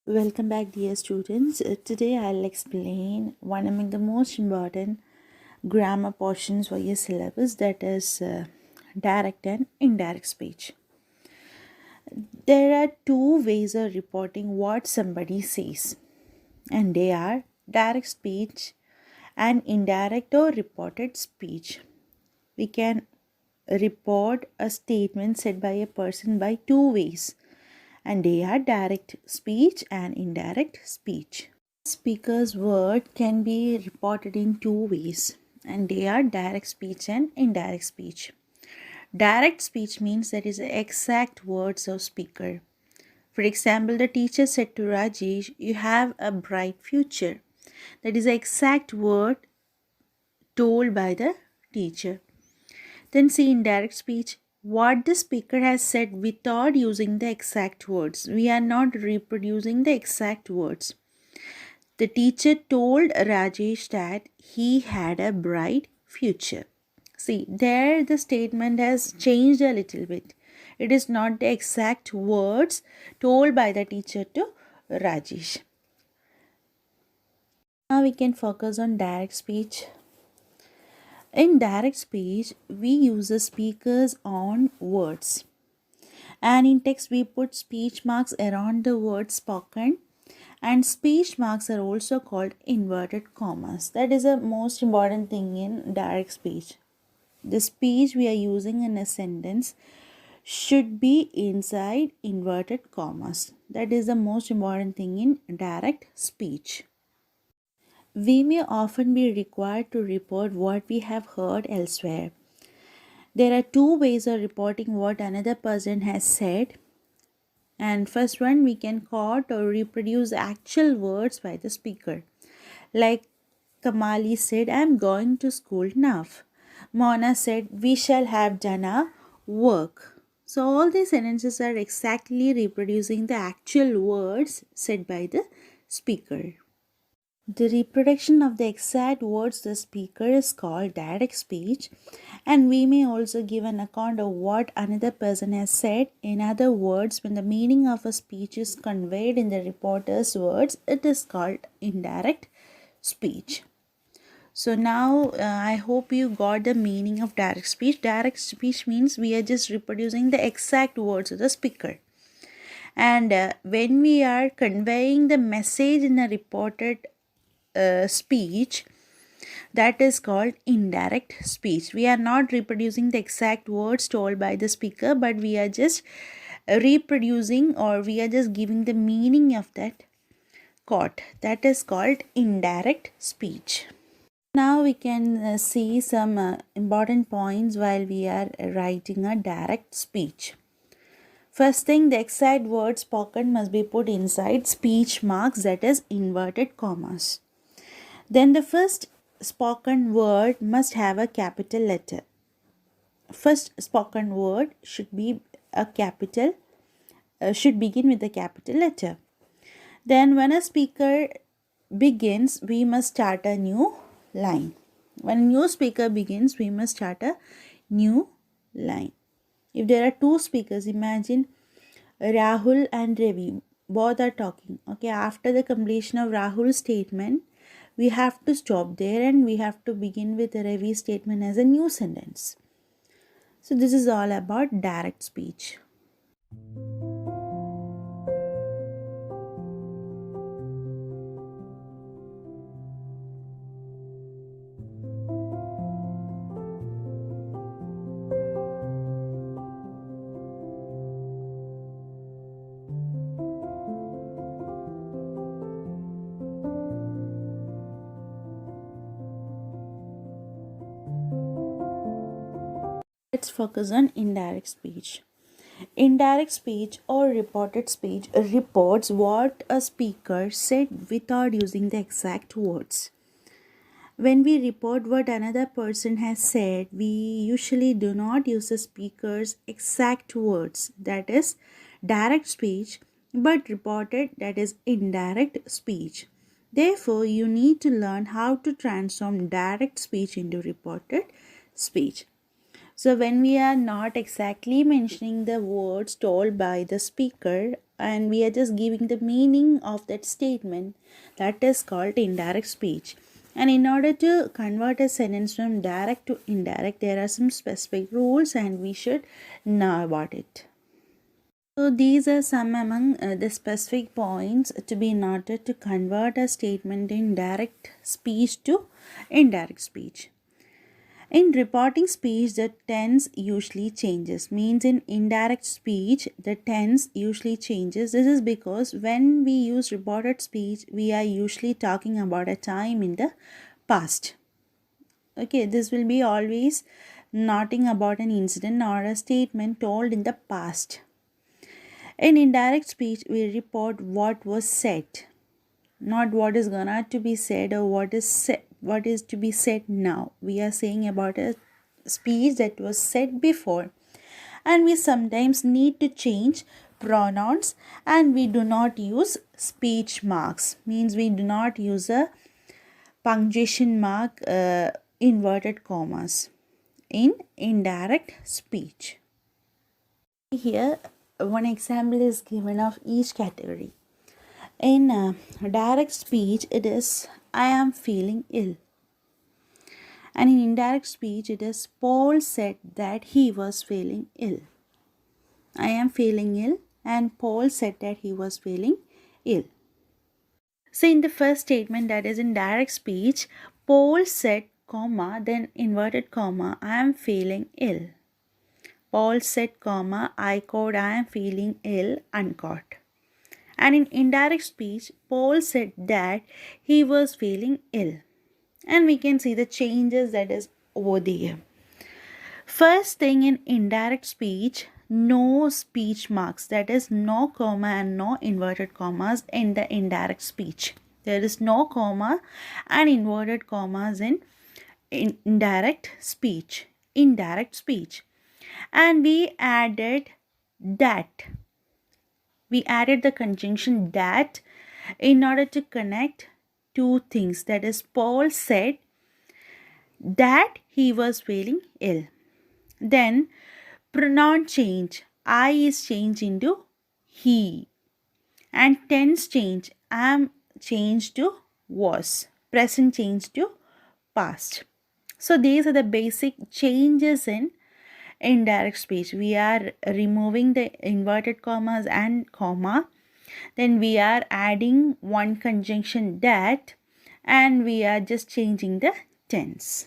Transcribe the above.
Welcome back, dear students. Today I'll explain one among the most important grammar portions for your syllabus, that is direct and indirect speech. There are two ways of reporting what somebody says, and they are direct speech and indirect or reported speech. We can report a statement said by a person by two ways, and they are direct speech and indirect speech. Speaker's word can be reported in two ways, and they are direct speech and indirect speech. Direct speech means that is the exact words of speaker. For example, the teacher said to Rajesh, "You have a bright future." That is the exact word told by the teacher. Then see indirect speech, what the speaker has said without using the exact words. We are not reproducing the exact words. The teacher told Rajesh that he had a bright future. See, there the statement has changed a little bit. It is not the exact words told by the teacher to Rajesh. Now we can focus on direct speech. In direct speech, we use the speaker's own words. And in text, we put speech marks around the words spoken. And speech marks are also called inverted commas. That is the most important thing in direct speech. The speech we are using in a sentence should be inside inverted commas. That is the most important thing in direct speech. We may often be required to report what we have heard elsewhere. There are two ways of reporting what another person has said. And first one, we can quote or reproduce actual words by the speaker. Like Kamali said, "I'm going to school now." Mona said, "We shall have done our work." So all these sentences are exactly reproducing the actual words said by the speaker. The reproduction of the exact words the speaker is called direct speech, and we may also give an account of what another person has said. In other words, when the meaning of a speech is conveyed in the reporter's words, it is called indirect speech. So now I hope you got the meaning of direct speech. Direct speech means we are just reproducing the exact words of the speaker. And when we are conveying the message in a reported speech, that is called indirect speech. We are not reproducing the exact words told by the speaker, but we are just reproducing, or we are just giving the meaning of that quote. That is called indirect speech. Now we can see some important points while we are writing a direct speech. First thing, the exact word spoken must be put inside speech marks, that is inverted commas. Then the first spoken word must have a capital letter. First spoken word should be a capital, should begin with a capital letter. Then when a speaker begins, we must start a new line. When a new speaker begins, we must start a new line. If there are two speakers, imagine Rahul and Ravi, both are talking. Okay, after the completion of Rahul's statement, we have to stop there and we have to begin with Ravi's statement as a new sentence. So this is all about direct speech. Let's focus on indirect speech. Indirect speech or reported speech reports what a speaker said without using the exact words. When we report what another person has said, we usually do not use the speaker's exact words, that is direct speech, but reported, that is indirect speech. Therefore, you need to learn how to transform direct speech into reported speech. So when we are not exactly mentioning the words told by the speaker and we are just giving the meaning of that statement, that is called indirect speech. And in order to convert a sentence from direct to indirect, there are some specific rules and we should know about it. So these are some among the specific points to be noted to convert a statement in direct speech to indirect speech. In reporting speech, the tense usually changes. Means in indirect speech, the tense usually changes. This is because when we use reported speech, we are usually talking about a time in the past. Okay, this will be always noting about an incident or a statement told in the past. In indirect speech, we report what was said, not what is gonna to be said or what is to be said now. We are saying about a speech that was said before, and we sometimes need to change pronouns and we do not use speech marks. Means we do not use a punctuation mark, inverted commas in indirect speech. Here one example is given of each category. In direct speech, it is I am feeling ill. And in indirect speech, it is Paul said that he was feeling ill. I am feeling ill, and Paul said that he was feeling ill. So, in the first statement, that is in direct speech, Paul said, comma, then inverted comma, I am feeling ill. Paul said, comma, I quote, I am feeling ill, unquote. And in indirect speech, Paul said that he was feeling ill. And we can see the changes that is over there. First thing in indirect speech, no speech marks, that is no comma and no inverted commas in the indirect speech. There is no comma and inverted commas in indirect speech. Indirect speech. And we added that. We added the conjunction that in order to connect two things. That is, Paul said that he was feeling ill. Then pronoun change. I is changed into he. And tense change. Am changed to was. Present change to past. So these are the basic changes in indirect speech. We are removing the inverted commas and comma. Then we are adding one conjunction that, and we are just changing the tense.